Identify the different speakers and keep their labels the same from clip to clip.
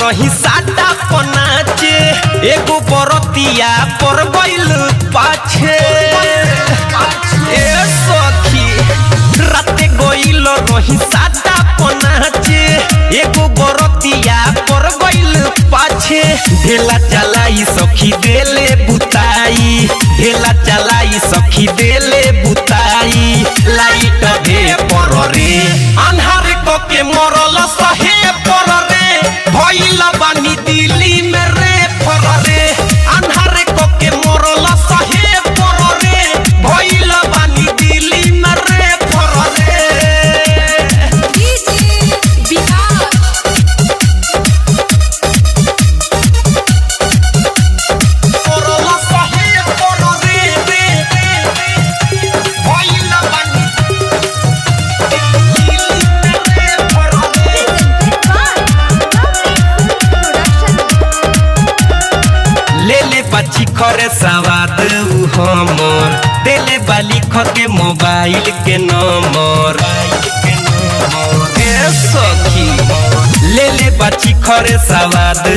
Speaker 1: रही साटा पनाचे एगो बरतिया पर गइल पाछे ए सखी राते गइल रही साटा पनाचे एगो बरतिया पर गइल पाछे ढेला चलाई सखी देले बुताई ढेला चलाई सखी देले बुताई लाइट भे पर रे अन्हार को के मरल सहे पर रे भइल बानी दिल्ली में रे पर रे अन्हार को के मरल सहे पर रे भइल बानी दिल्ली में रे पर रे खरे सवाद हमर देले बाली के मोबाइल के नंबर सखी ले ले बाची खरे सवाद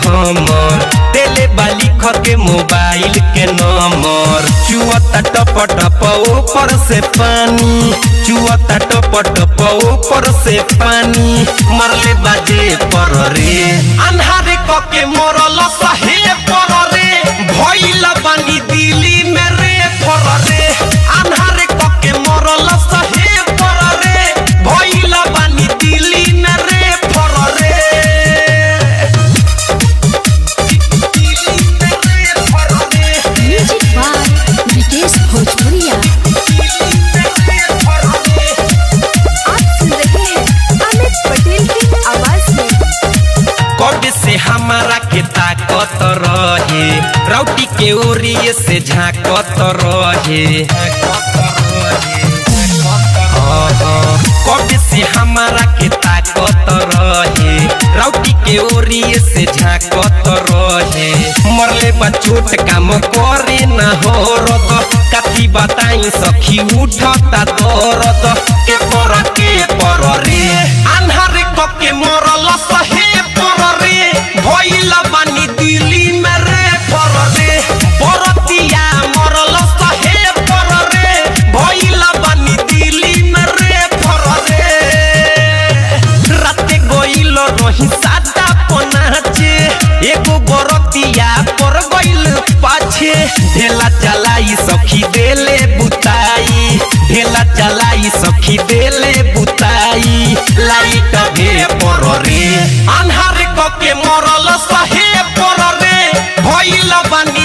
Speaker 1: हमर देले बाली के मोबाइल के नंबर चुअता टप टप ऊपर से पानी चुअता टप टप ऊपर से पानी मरले बाजे पर रे अन्हारे क के मरल सहे पर रे भइल बानी दिल्ली में रे पर रे अन्हारे क के मरल सहे पर रे भइल बानी दिल्ली में रे पर रे
Speaker 2: म्यूजिक बाय विकेश भोजपुरिया। आप सुन रहे हैं अमित पटेल की आवाज में।
Speaker 1: कब से हमारा के ताकत रहे रौटी के ओरिए से झाकत रहे कब से हमारा के ताकत रहे रौटी के ओरिए से झाकत रहे मरले बा छोट काम करे न हो रद कथी बताई सखी उठता दर्द के पर रे अन्हार क के मरल सहे पर रे भइल बानी दिल्ली में रे पर रे बरतिया मरल सहे पर रे भइल बानी दिल्ली में रे पर रे राते गइल रही साटा पनाचे एगो बरतिया पर गइल पाछे ढेला चलाई सखी देले बुताई ढेला चलाई सखी देले बुताई लाइट भे पर रे अन्हार क के मरल सहे पर रे भइल बानी